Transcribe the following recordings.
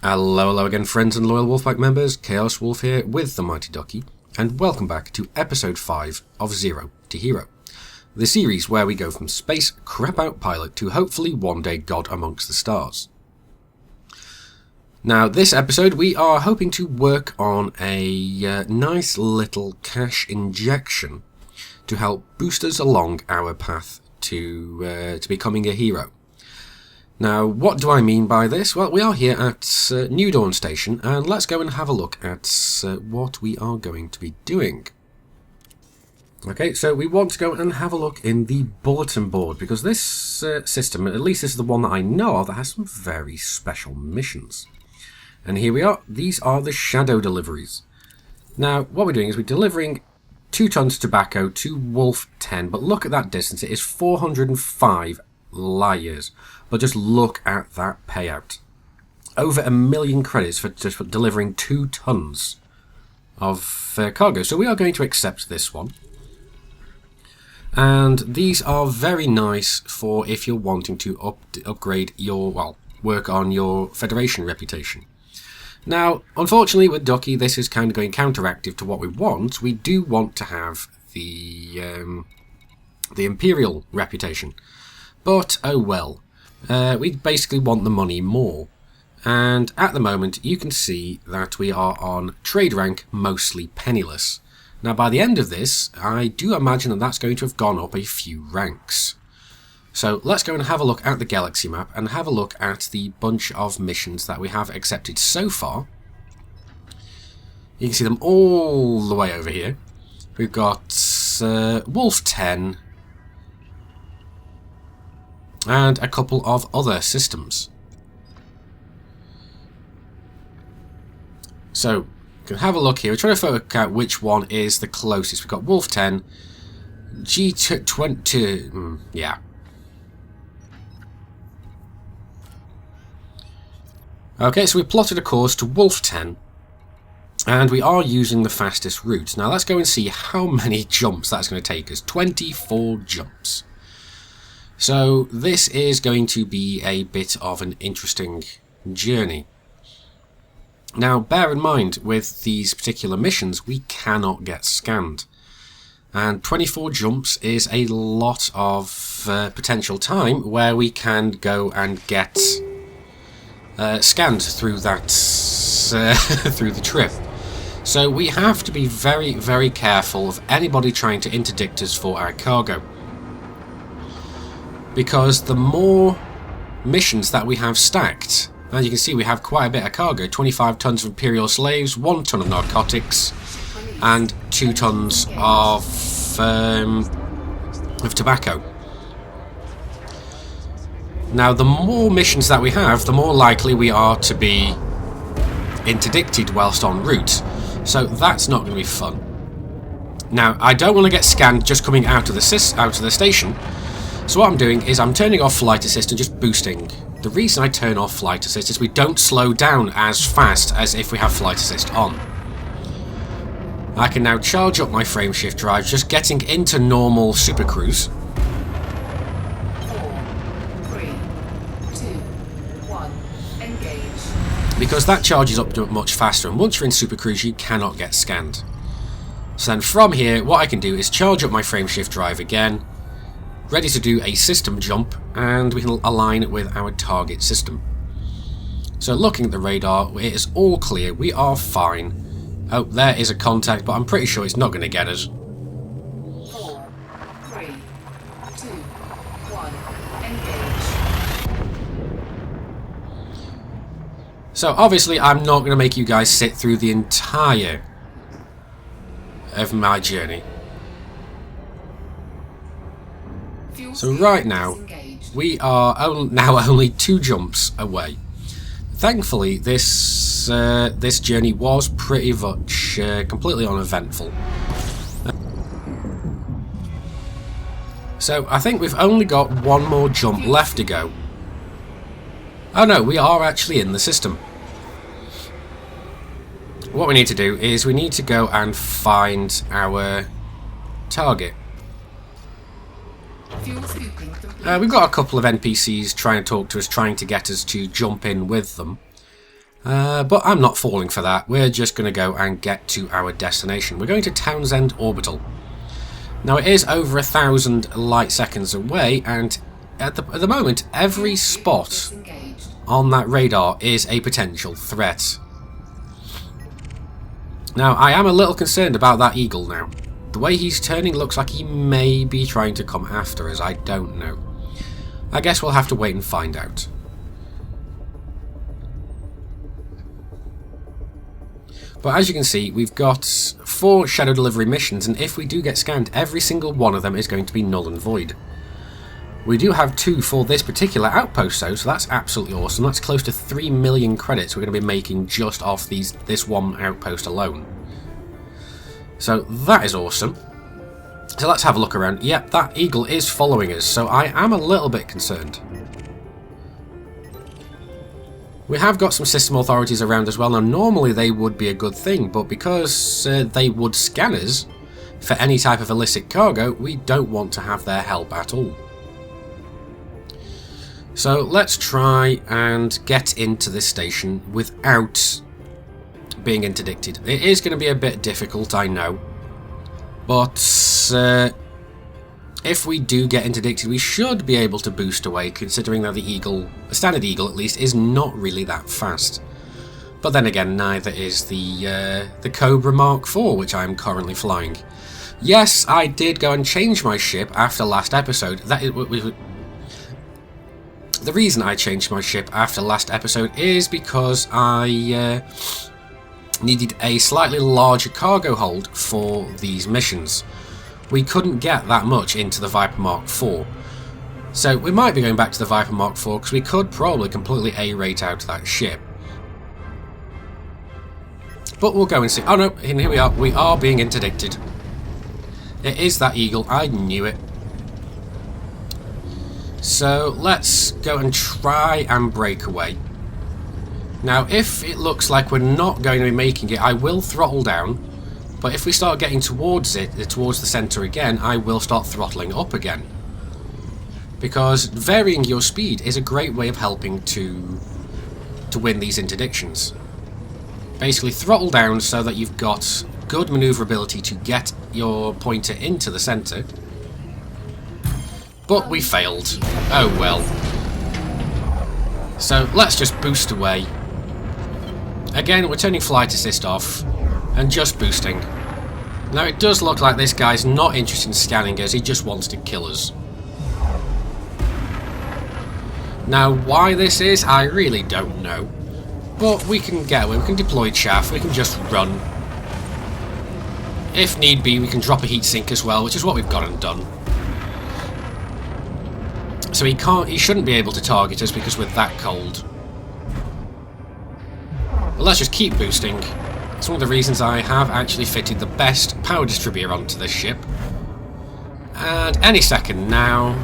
Hello again, friends and loyal Wolfpack members. Chaos Wolf here with the Mighty Ducky, and welcome back to episode 5 of Zero to Hero, the series where we go from space crap-out pilot to hopefully one day God amongst the stars. Now, this episode we are hoping to work on a nice little cash injection to help boost us along our path to becoming a hero. Now, what do I mean by this? Well, we are here at New Dawn Station, and let's go and have a look at what we are going to be doing. Okay, so we want to go and have a look in the bulletin board, because this system, at least this is the one that I know of, that has some very special missions. And here we are. These are the shadow deliveries. Now, what we're doing is we're delivering 2 tons of tobacco to Wolf 10, but look at that distance. It is 405 light years. But just look at that payout. Over 1 million credits for just delivering 2 tons of cargo. So we are going to accept this one. And these are very nice for if you're wanting to upgrade your, well, work on your Federation reputation. Now, unfortunately with Ducky, this is kind of going counteractive to what we want. We do want to have the Imperial reputation. But, oh well. We basically want the money more, and at the moment you can see that we are on trade rank mostly penniless. Now by the end of this I do imagine that that's going to have gone up a few ranks. So let's go and have a look at the galaxy map and have a look at the bunch of missions that we have accepted so far. You can see them all the way over here. We've got Wolf 10 and a couple of other systems. So, you can have a look here. We're trying to work out which one is the closest. We've got Wolf 10, G20, yeah. Okay, so we plotted a course to Wolf 10, and we are using the fastest route. Now let's go and see how many jumps that's going to take us. 24 jumps. So this is going to be a bit of an interesting journey. Now bear in mind, with these particular missions we cannot get scanned, and 24 jumps is a lot of potential time where we can go and get scanned through that through the trip. So we have to be very, very careful of anybody trying to interdict us for our cargo. Because the more missions that we have stacked, as you can see we have quite a bit of cargo, 25 tons of Imperial slaves, 1 ton of narcotics, and 2 tons of tobacco. Now the more missions that we have, the more likely we are to be interdicted whilst en route, so that's not going to be fun. Now I don't want to get scanned just coming out of the station. So what I'm doing is I'm turning off flight assist and just boosting. The reason I turn off flight assist is we don't slow down as fast as if we have flight assist on. I can now charge up my frame shift drive, just getting into normal super cruise. 4, 3, 2, 1, engage. Because that charges up much faster, and once you're in super cruise you cannot get scanned. So then from here what I can do is charge up my frame shift drive again, ready to do a system jump, and we can align it with our target system. So looking at the radar, it is all clear, we are fine. Oh, there is a contact, but I'm pretty sure it's not going to get us. 4, 3, 2, 1, engage. So obviously I'm not going to make you guys sit through the entire of my journey. So right now, we are now only 2 jumps away. Thankfully, this journey was pretty much completely uneventful. So I think we've only got 1 more jump left to go. Oh no, we are actually in the system. What we need to do is we need to go and find our target. We've got a couple of NPCs trying to talk to us, trying to get us to jump in with them. But I'm not falling for that. We're just going to go and get to our destination. We're going to Townsend Orbital. Now it is over 1,000 light seconds away, and at the moment every spot on that radar is a potential threat. Now I am a little concerned about that eagle now. The way he's turning looks like he may be trying to come after us. I don't know. I guess we'll have to wait and find out. But as you can see, we've got 4 shadow delivery missions, and if we do get scanned, every single one of them is going to be null and void. We do have 2 for this particular outpost though, so that's absolutely awesome. That's close to 3 million credits we're going to be making just off this one outpost alone. So that is awesome. So let's have a look around. Yep, that eagle is following us, so I am a little bit concerned. We have got some system authorities around as well. Now normally they would be a good thing, but because they would scan us for any type of illicit cargo, we don't want to have their help at all. So let's try and get into this station without being interdicted. It is going to be a bit difficult, I know, but if we do get interdicted, we should be able to boost away, considering that the eagle, a standard eagle at least, is not really that fast. But then again, neither is the Cobra Mark IV, which I am currently flying. Yes, I did go and change my ship after last episode. The reason I changed my ship after last episode is because I needed a slightly larger cargo hold for these missions. We couldn't get that much into the Viper Mark IV. So we might be going back to the Viper Mark IV because we could probably completely A-rate out that ship. But we'll go and see. Oh no, and here we are. We are being interdicted. It is that eagle. I knew it. So let's go and try and break away. Now if it looks like we're not going to be making it, I will throttle down. But if we start getting towards it, towards the centre again, I will start throttling up again. Because varying your speed is a great way of helping to win these interdictions. Basically throttle down so that you've got good manoeuvrability to get your pointer into the centre. But we failed. Oh well. So let's just boost away. Again, we're turning flight assist off and just boosting. Now it does look like this guy's not interested in scanning us, he just wants to kill us. Now why this is, I really don't know. But we can get away, we can deploy chaff, we can just run. If need be, we can drop a heat sink as well, which is what we've gone and done. So he shouldn't be able to target us because we're that cold. But let's just keep boosting. It's one of the reasons I have actually fitted the best power distributor onto this ship. And any second now...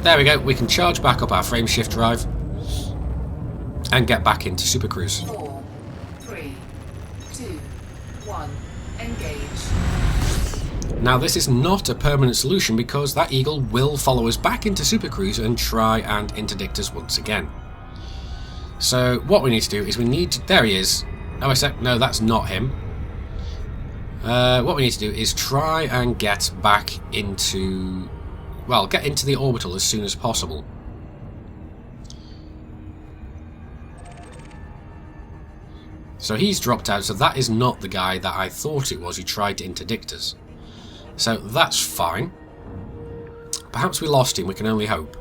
There we go, we can charge back up our frame shift drive and get back into Super Cruise. 4, 3, 2, 1, engage. Now this is not a permanent solution because that eagle will follow us back into Super Cruise and try and interdict us once again. So what we need to do is we need to... There he is. Oh, no, that's not him. What we need to do is try and get back into... Well, get into the orbital as soon as possible. So he's dropped out, so that is not the guy that I thought it was who tried to interdict us. So that's fine. Perhaps we lost him, we can only hope.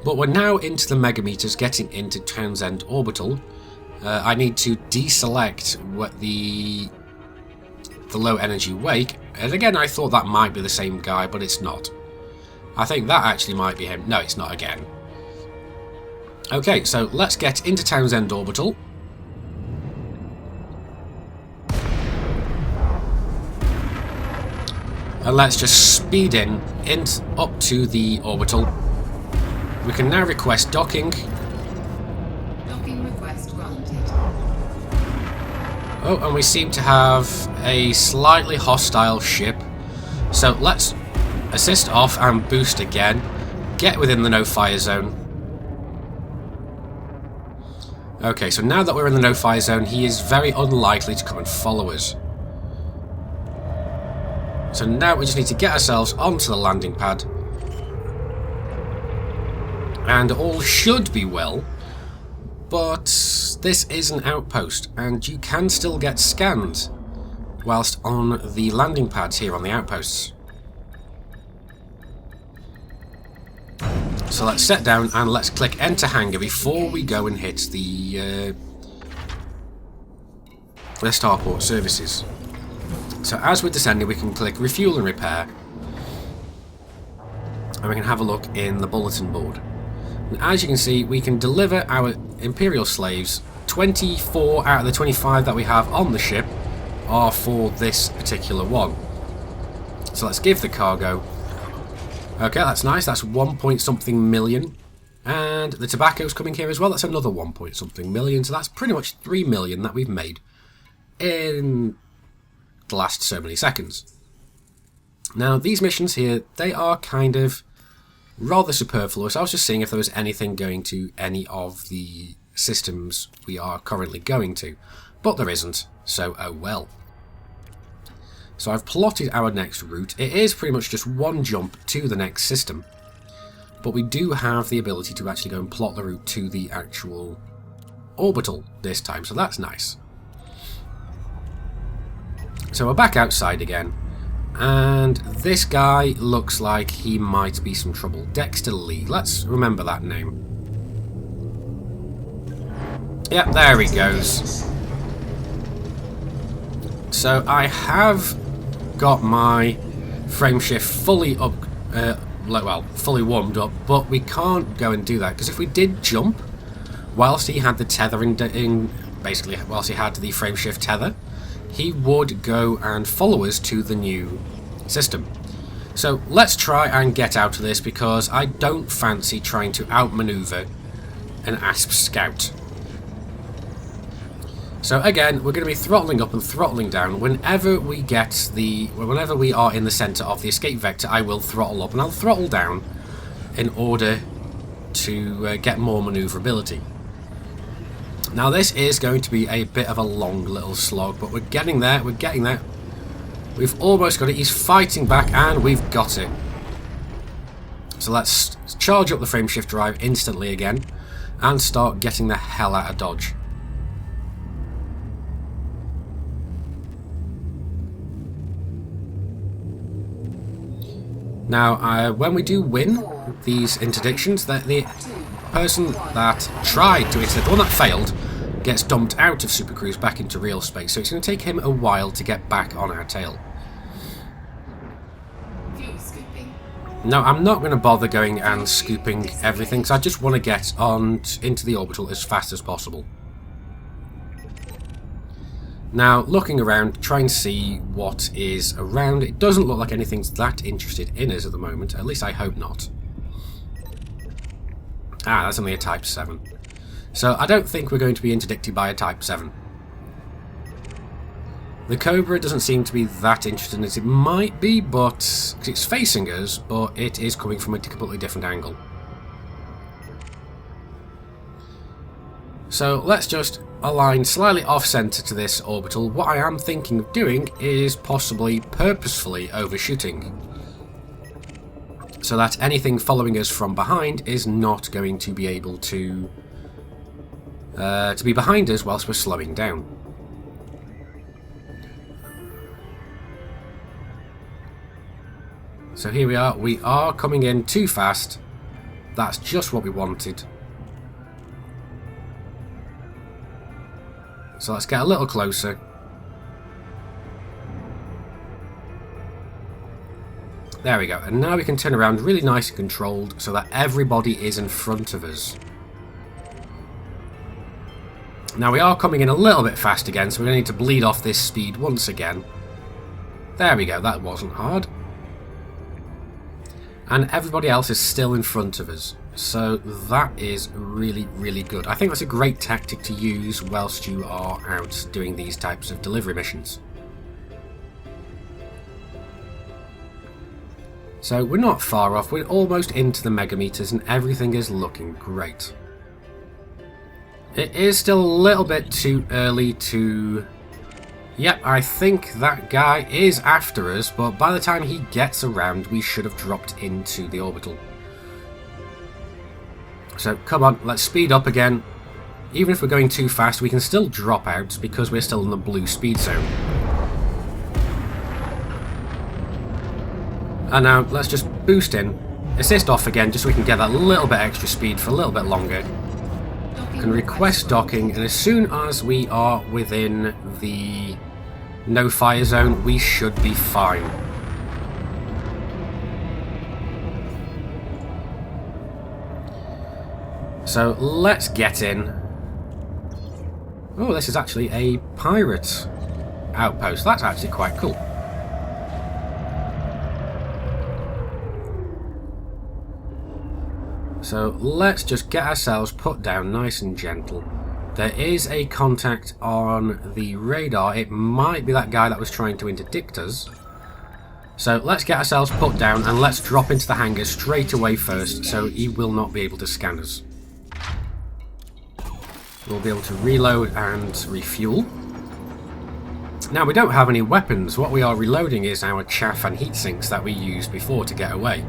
But we're now into the megameters, getting into Townsend Orbital. I need to deselect what the low energy wake. And again, I thought that might be the same guy, but it's not. I think that actually might be him. No, it's not again. Okay, so let's get into Townsend Orbital. And let's just speed in up to the orbital. We can now request docking. Docking request granted. Oh, and we seem to have a slightly hostile ship. So let's assist off and boost again. Get within the no-fire zone. Okay, so now that we're in the no-fire zone, he is very unlikely to come and follow us. So now we just need to get ourselves onto the landing pad. And all should be well. But this is an outpost, and you can still get scanned whilst on the landing pads here on the outposts. So let's set down and let's click enter hangar before we go and hit the starport services. So as we're descending, we can click refuel and repair, and we can have a look in the bulletin board. And as you can see, we can deliver our Imperial slaves. 24 out of the 25 that we have on the ship are for this particular one. So let's give the cargo. Okay, that's nice. That's 1 point something million. And the tobacco's coming here as well. That's another 1 point something million. So that's pretty much 3 million that we've made in the last so many seconds. Now, these missions here, they are kind of rather superfluous. I was just seeing if there was anything going to any of the systems we are currently going to. But there isn't, so oh well. So I've plotted our next route. It is pretty much just one jump to the next system. But we do have the ability to actually go and plot the route to the actual orbital this time, so that's nice. So we're back outside again. And this guy looks like he might be some trouble. Dexter Lee. Let's remember that name. Yep, there he goes. So I have got my frameshift fully up, well, fully warmed up, but we can't go and do that because if we did jump whilst he had the tethering basically whilst he had the frameshift tether, he would go and follow us to the new system. So let's try and get out of this because I don't fancy trying to outmaneuver an Asp scout. So again, we're going to be throttling up and throttling down. Whenever we are in the centre of the escape vector, I will throttle up and I'll throttle down in order to get more manoeuvrability. Now this is going to be a bit of a long little slog, but we're getting there, we're getting there. We've almost got it, he's fighting back and we've got it. So let's charge up the frameshift drive instantly again and start getting the hell out of Dodge. Now, when we do win these interdictions, the person that tried to interdict, the one that failed, gets dumped out of Supercruise back into real space, so it's going to take him a while to get back on our tail. No, I'm not going to bother going and scooping everything, because I just want to get on into the orbital as fast as possible. Now, looking around, try and see what is around. It doesn't look like anything's that interested in us at the moment. At least I hope not. Ah, that's only a Type 7. So I don't think we're going to be interdicted by a Type 7. The Cobra doesn't seem to be that interested in us. It might be, but cause it's facing us, but it is coming from a completely different angle. So let's just align slightly off-center to this orbital. What I am thinking of doing is possibly purposefully overshooting, so that anything following us from behind is not going to be able to be behind us whilst we're slowing down. So here we are coming in too fast. That's just what we wanted. So let's get a little closer. There we go. And now we can turn around really nice and controlled so that everybody is in front of us. Now we are coming in a little bit fast again, so we're going to need to bleed off this speed once again. There we go. That wasn't hard. And everybody else is still in front of us. So that is really, really good. I think that's a great tactic to use whilst you are out doing these types of delivery missions. So we're not far off, we're almost into the megameters and everything is looking great. It is still a little bit too early to... Yep, I think that guy is after us, but by the time he gets around, we should have dropped into the orbital. So, come on, let's speed up again. Even if we're going too fast, we can still drop out because we're still in the blue speed zone. And now, let's just boost in. Assist off again, just so we can get that little bit extra speed for a little bit longer. Can request docking, and as soon as we are within the no-fire zone, we should be fine. So, let's get in. Oh, this is actually a pirate outpost. That's actually quite cool. So let's just get ourselves put down nice and gentle. There is a contact on the radar. It might be that guy that was trying to interdict us. So let's get ourselves put down and let's drop into the hangar straight away first, so he will not be able to scan us. We'll be able to reload and refuel. Now, we don't have any weapons. What we are reloading is our chaff and heat sinks that we used before to get away.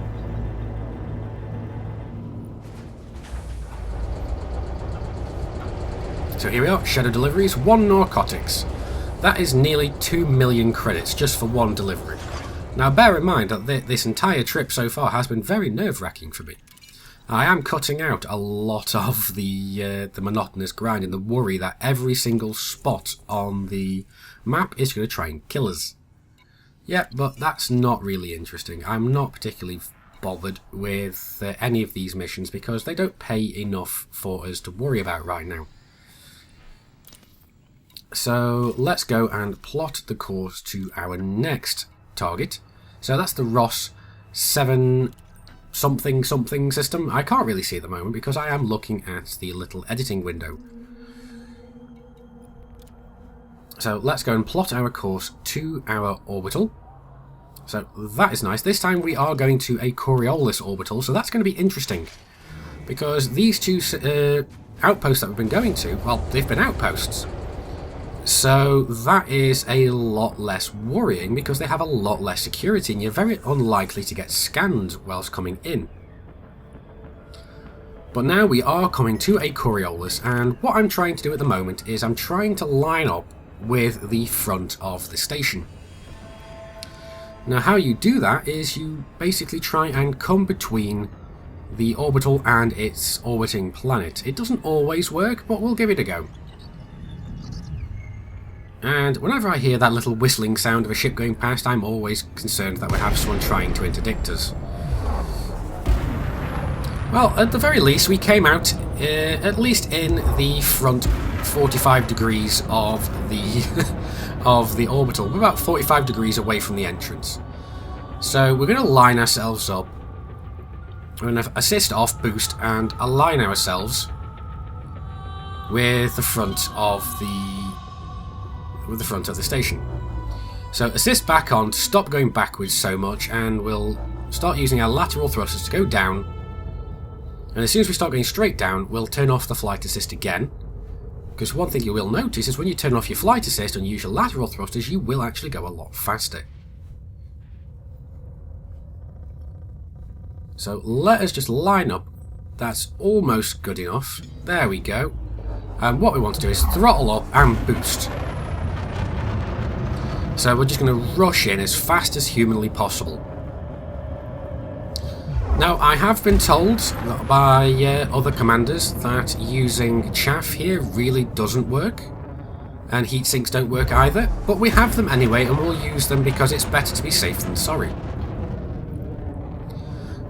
So here we are, Shadow Deliveries, 1 narcotics. That is nearly 2 million credits just for 1 delivery. Now bear in mind that this entire trip so far has been very nerve-wracking for me. I am cutting out a lot of the monotonous grind and the worry that every single spot on the map is going to try and kill us. Yeah, but that's not really interesting. I'm not particularly bothered with any of these missions because they don't pay enough for us to worry about right now. So let's go and plot the course to our next target. So that's the Ross 7 something something system. I can't really see at the moment because I am looking at the little editing window. So let's go and plot our course to our orbital. So that is nice. This time we are going to a Coriolis orbital, so that's going to be interesting. Because these two outposts that we've been going to, well, they've been outposts. So that is a lot less worrying because they have a lot less security and you're very unlikely to get scanned whilst coming in. But now we are coming to a Coriolis, and what I'm trying to do at the moment is I'm trying to line up with the front of the station. Now how you do that is you basically try and come between the orbital and its orbiting planet. It doesn't always work, but we'll give it a go. And whenever I hear that little whistling sound of a ship going past, I'm always concerned that we have someone trying to interdict us. Well, at the very least, we came out at least in the front 45 degrees of the of the orbital. We're about 45 degrees away from the entrance. So we're going to line ourselves up. We're going to assist off, boost, and align ourselves with the front of the station. So assist back on to stop going backwards so much, and we'll start using our lateral thrusters to go down. And as soon as we start going straight down, we'll turn off the flight assist again. Because one thing you will notice is when you turn off your flight assist and use your lateral thrusters, you will actually go a lot faster. So let us just line up. That's almost good enough. There we go. And what we want to do is throttle up and boost. So we're just going to rush in as fast as humanly possible. Now, I have been told by other commanders that using chaff here really doesn't work, and heat sinks don't work either, but we have them anyway and we'll use them because it's better to be safe than sorry.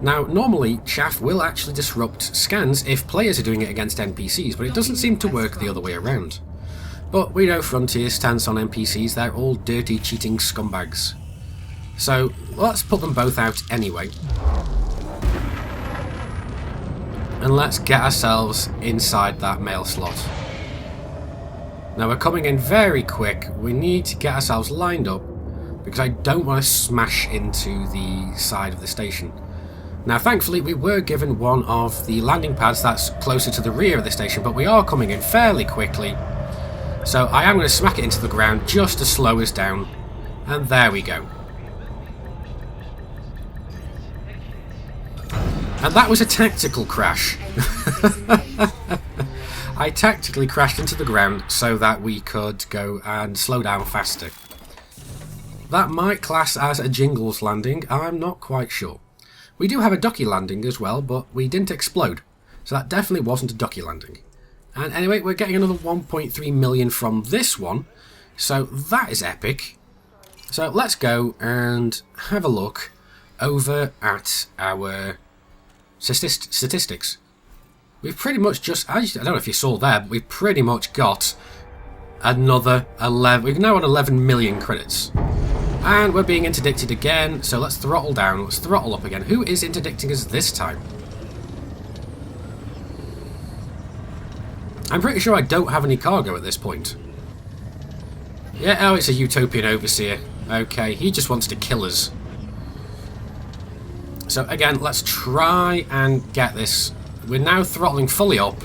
Now, normally chaff will actually disrupt scans if players are doing it against NPCs, but it doesn't seem to work the other way around. But we know Frontier's stance on NPCs, they're all dirty, cheating scumbags. So let's put them both out anyway. And let's get ourselves inside that mail slot. Now we're coming in very quick. We need to get ourselves lined up because I don't want to smash into the side of the station. Now, thankfully, we were given one of the landing pads that's closer to the rear of the station, but we are coming in fairly quickly. So I am going to smack it into the ground just to slow us down. And there we go. And that was a tactical crash. I tactically crashed into the ground so that we could go and slow down faster. That might class as a Jingles landing, I'm not quite sure. We do have a ducky landing as well, but we didn't explode. So that definitely wasn't a ducky landing. And anyway, we're getting another 1.3 million from this one. So that is epic. So let's go and have a look over at our statistics. We've pretty much just, I don't know if you saw there, but we've pretty much got another 11, we've now on 11 million credits. And we're being interdicted again, so let's throttle down, let's throttle up again. Who is interdicting us this time? I'm pretty sure I don't have any cargo at this point. Yeah, oh, it's a Utopian Overseer. Okay, he just wants to kill us. So again, let's try and get this. We're now throttling fully up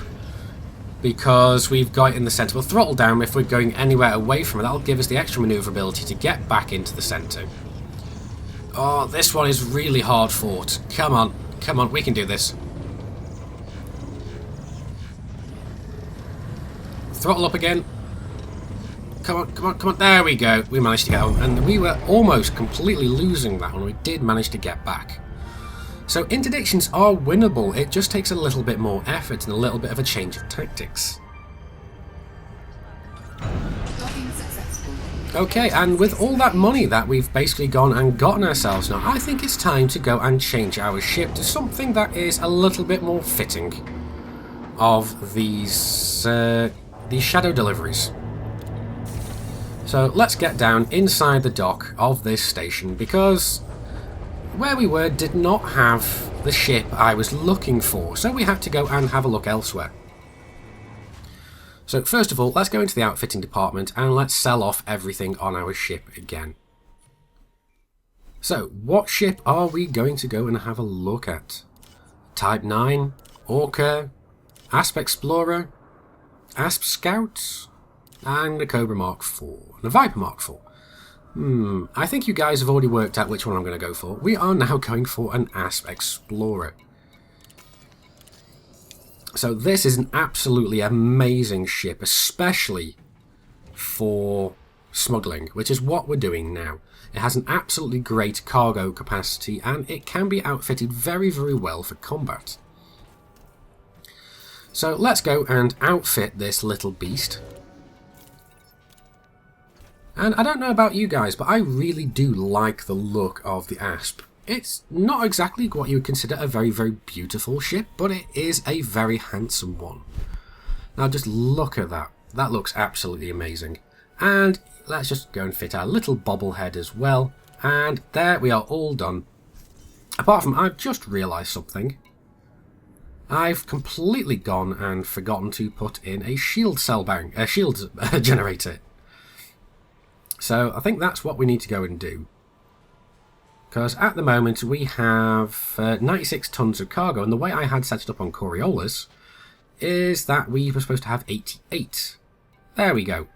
because we've got it in the centre. We'll throttle down if we're going anywhere away from it. That'll give us the extra manoeuvrability to get back into the centre. Oh, this one is really hard fought. Come on, we can do this. Throttle up again. Come on, there we go. We managed to get on, and we were almost completely losing that one. We did manage to get back. So interdictions are winnable, it just takes a little bit more effort and a little bit of a change of tactics. Okay, and with all that money that we've basically gone and gotten ourselves now, I think it's time to go and change our ship to something that is a little bit more fitting of these shadow deliveries. So let's get down inside the dock of this station, because where we were did not have the ship I was looking for, so we had to go and have a look elsewhere. So first of all, let's go into the outfitting department and let's sell off everything on our ship again. So, what ship are we going to go and have a look at? Type 9, Orca, Asp Explorer, Asp Scout, and a Cobra Mark IV, and a Viper Mark IV. I think you guys have already worked out which one I'm going to go for. We are now going for an Asp Explorer. So this is an absolutely amazing ship, especially for smuggling, which is what we're doing now. It has an absolutely great cargo capacity, and it can be outfitted very, very well for combat. So let's go and outfit this little beast. And I don't know about you guys, but I really do like the look of the Asp. It's not exactly what you would consider a very, very beautiful ship, but it is a very handsome one. Now just look at that. That looks absolutely amazing. And let's just go and fit our little bobblehead as well. And there we are, all done. Apart from, I've just realised something. I've completely gone and forgotten to put in a shield shield generator. So I think that's what we need to go and do. Because at the moment we have 96 tons of cargo, and the way I had set it up on Coriolis is that we were supposed to have 88. There we go.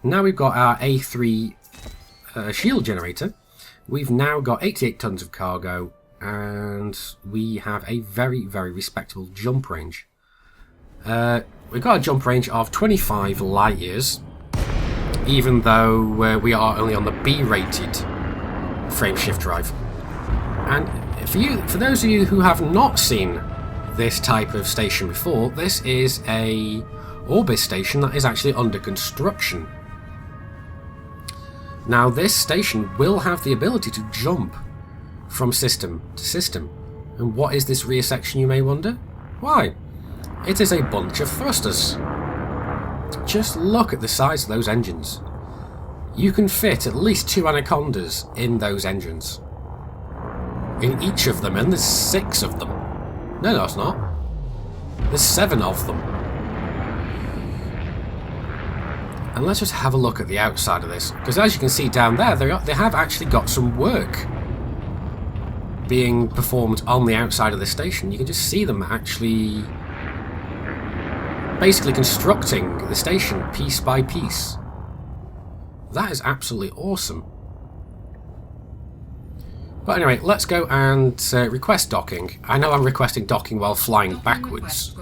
Now we've got our A3 shield generator. We've now got 88 tons of cargo, and we have a very, very respectable jump range. We've got a jump range of 25 light years, even though we are only on the B-rated frame shift drive. And for those of you who have not seen this type of station before, this is a Orbis station that is actually under construction. Now this station will have the ability to jump from system to system. And what is this rear section, you may wonder? Why? It is a bunch of thrusters. Just look at the size of those engines. You can fit at least 2 Anacondas in those engines. In each of them, and there's 6 of them. No, it's not. There's 7 of them. And let's just have a look at the outside of this, because as you can see down there, they have actually got some work being performed on the outside of the station. You can just see them actually basically constructing the station piece by piece. That is absolutely awesome. But anyway, let's go and request docking. I know I'm requesting docking while flying backwards.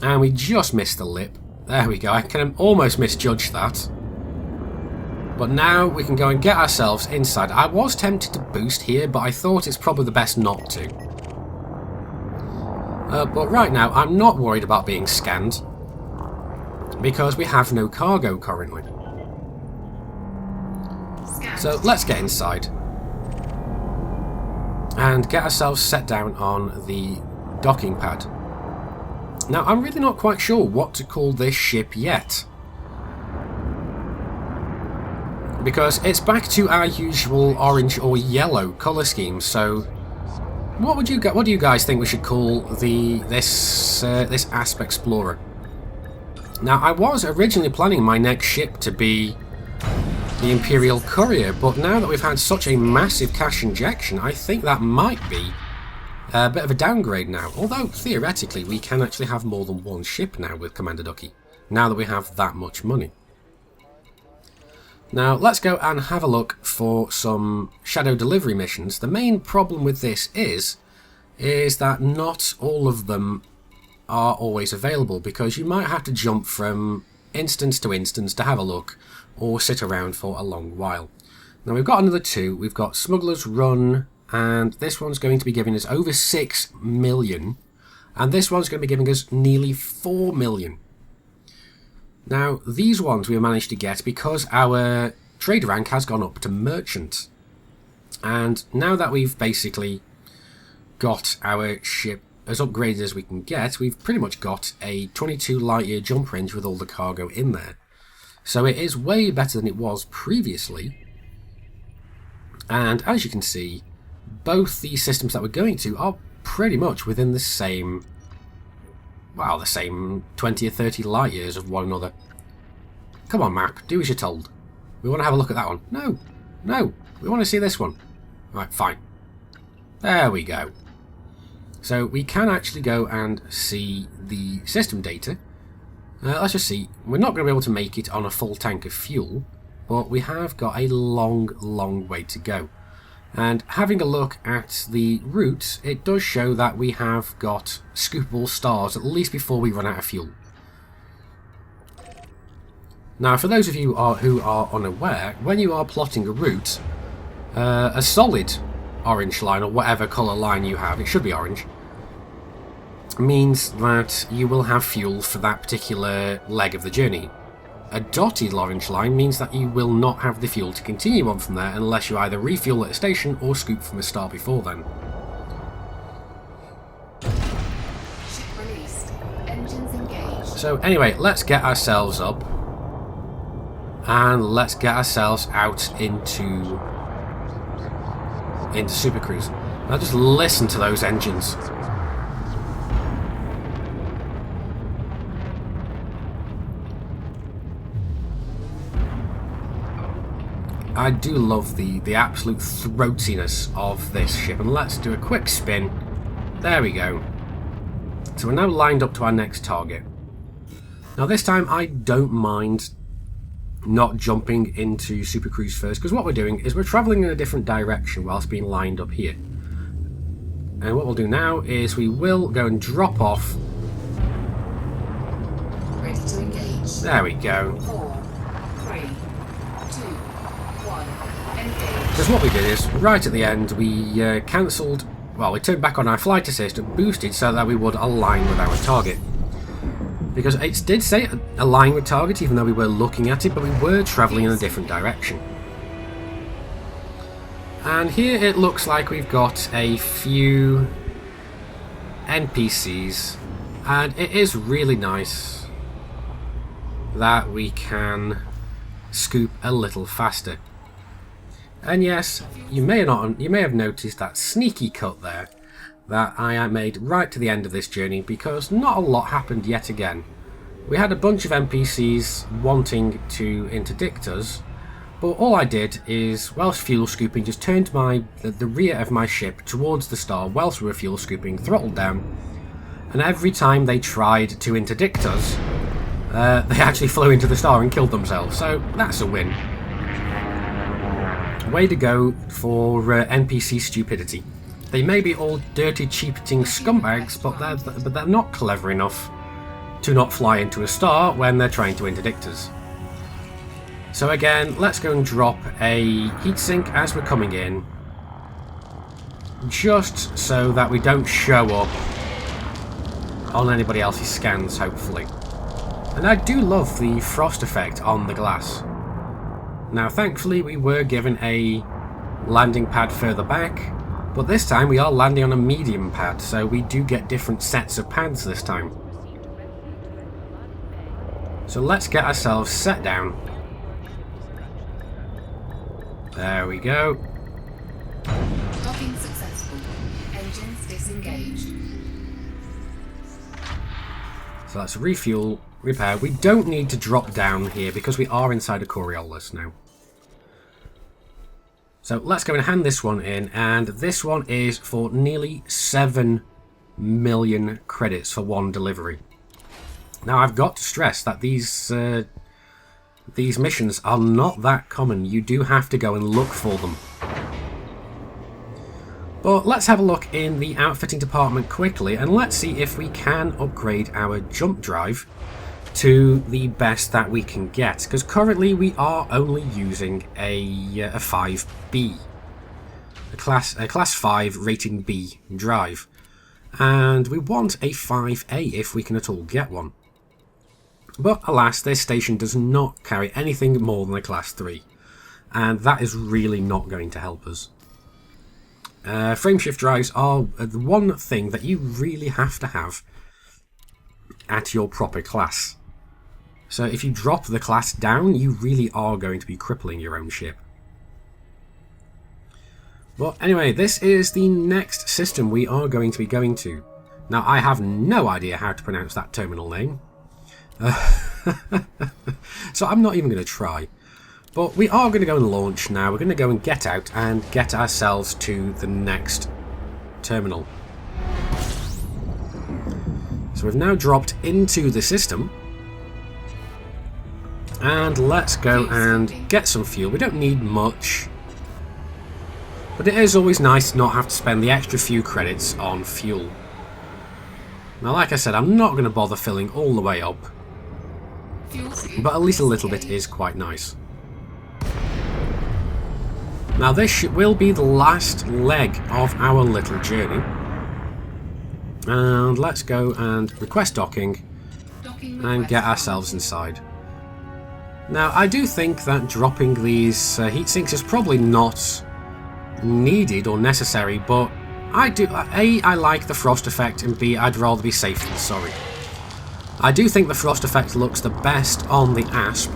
And we just missed the lip. There we go, I can almost misjudge that. But now we can go and get ourselves inside. I was tempted to boost here, but I thought it's probably the best not to. But right now, I'm not worried about being scanned, because we have no cargo currently. So let's get inside and get ourselves set down on the docking pad. Now, I'm really not quite sure what to call this ship yet, because it's back to our usual orange or yellow colour scheme. So, what do you guys think we should call this Asp Explorer? Now, I was originally planning my next ship to be the Imperial Courier, but now that we've had such a massive cash injection, I think that might be a bit of a downgrade now. Although, theoretically, we can actually have more than one ship now with Commander Ducky, now that we have that much money. Now, let's go and have a look for some shadow delivery missions. The main problem with this is that not all of them are always available, because you might have to jump from instance to instance to have a look, or sit around for a long while. Now, we've got another two. We've got Smuggler's Run, and this one's going to be giving us over 6 million, and this one's going to be giving us nearly 4 million. Now, these ones we managed to get because our trade rank has gone up to Merchant. And now that we've basically got our ship as upgraded as we can get, we've pretty much got a 22 light-year jump range with all the cargo in there. So it is way better than it was previously. And as you can see, both the systems that we're going to are pretty much within the same, well, the same 20 or 30 light years of one another. Come on, map, do as you're told. We want to have a look at that one. No, no, we want to see this one. Right, fine. There we go. So we can actually go and see the system data. Let's just see. We're not going to be able to make it on a full tank of fuel, but we have got a long, long way to go. And having a look at the route, it does show that we have got scoopable stars, at least before we run out of fuel. Now, for those of you who are unaware, when you are plotting a route, a solid orange line, or whatever colour line you have, it should be orange, means that you will have fuel for that particular leg of the journey. A dotted orange line means that you will not have the fuel to continue on from there unless you either refuel at a station or scoop from a star before then. Ship released. Engines engaged. So anyway, let's get ourselves up and let's get ourselves out into Super Cruise. Now just listen to those engines. I do love the absolute throatiness of this ship, and let's do a quick spin. There we go. So we're now lined up to our next target. Now this time I don't mind not jumping into Super Cruise first, because what we're doing is we're travelling in a different direction whilst being lined up here. And what we'll do now is we will go and drop off. Ready to engage. There we go. 4, 3, 2, 1. Engage. Because what we did is, right at the end, we cancelled, well, we turned back on our flight assist and boosted so that we would align with our target. Because it did say align with target, even though we were looking at it, but we were travelling in a different direction. And here it looks like we've got a few NPCs, and it is really nice that we can scoop a little faster. And yes, you may have noticed that sneaky cut there that I made right to the end of this journey, because not a lot happened yet again. We had a bunch of NPCs wanting to interdict us, But all I did is, whilst fuel scooping, just turned the rear of my ship towards the star whilst we were fuel scooping, throttled down, and every time they tried to interdict us, they actually flew into the star and killed themselves, so that's a win. Way to go for NPC stupidity. They may be all dirty, cheating scumbags, but they're not clever enough to not fly into a star when they're trying to interdict us. So again, let's go and drop a heatsink as we're coming in, just so that we don't show up on anybody else's scans, hopefully. And I do love the frost effect on the glass. Now thankfully we were given a landing pad further back, but this time we are landing on a medium pad, so we do get different sets of pads this time. So let's get ourselves set down. There we go. Docking successful. Engines disengaged. So let's refuel, repair. We don't need to drop down here because we are inside a Coriolis now. So let's go and hand this one in, and this one is for nearly 7 million credits for one delivery. Now I've got to stress that these missions are not that common. You do have to go and look for them. But let's have a look in the outfitting department quickly, and let's see if we can upgrade our jump drive to the best that we can get, because currently we are only using a 5B, a class 5 rating B drive, and we want a 5A if we can at all get one. But alas, this station does not carry anything more than a class 3, and that is really not going to help us. Frameshift drives are the one thing that you really have to have at your proper class. So if you drop the class down, you really are going to be crippling your own ship. But anyway, this is the next system we are going to be going to. Now, I have no idea how to pronounce that terminal name. So I'm not even going to try. But we are going to go and launch now. We're going to go and get out and get ourselves to the next terminal. So we've now dropped into the system. And let's go and get some fuel. We don't need much. But it is always nice to not have to spend the extra few credits on fuel. Now, like I said, I'm not going to bother filling all the way up. But at least a little bit is quite nice. Now this will be the last leg of our little journey. And let's go and request docking and get ourselves inside. Now I do think that dropping these heat sinks is probably not needed or necessary, but A, I like the frost effect, and B, I'd rather be safe than sorry. I do think the frost effect looks the best on the Asp.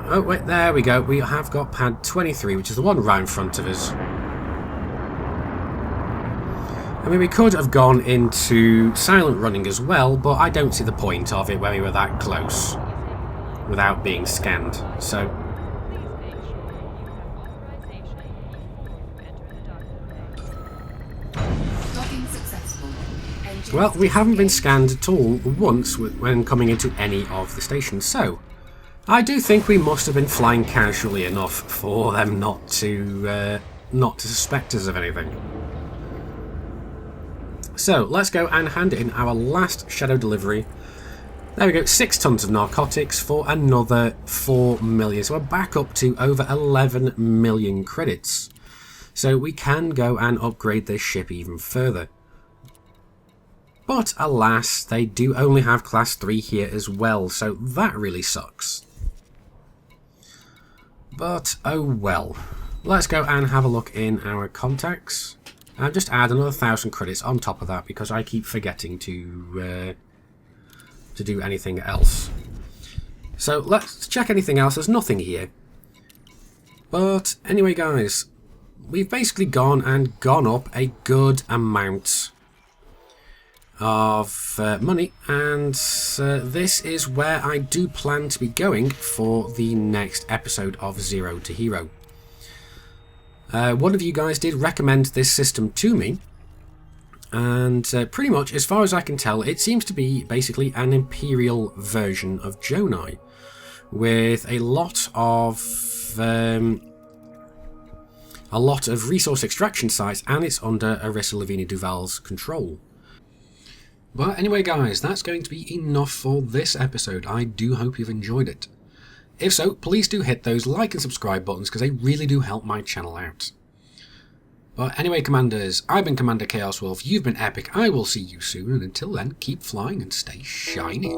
Oh wait, there we go. We have got pad 23, which is the one right in front of us. I mean, we could have gone into silent running as well, but I don't see the point of it when we were that close without being scanned. So well, we haven't been scanned at all once when coming into any of the stations, so I do think we must have been flying casually enough for them not to suspect us of anything. So let's go and hand in our last shadow delivery. There we go, 6 tons of narcotics for another 4 million. So we're back up to over 11 million credits. So we can go and upgrade this ship even further. But alas, they do only have class 3 here as well, so that really sucks. But oh well. Let's go and have a look in our contacts. And just add another 1,000 credits on top of that because I keep forgetting to do anything else. So let's check anything else. There's nothing here. But anyway, guys, we've basically gone up a good amount of money, and this is where I do plan to be going for the next episode of Zero to Hero. One of you guys did recommend this system to me, and pretty much, as far as I can tell, it seems to be basically an Imperial version of Jonai, with a lot of resource extraction sites, and it's under Arissa Lavini-Duval's control. But anyway guys, that's going to be enough for this episode. I do hope you've enjoyed it. If so, please do hit those like and subscribe buttons, because they really do help my channel out. But anyway, Commanders, I've been Commander Chaos Wolf, you've been epic, I will see you soon, and until then, keep flying and stay shiny.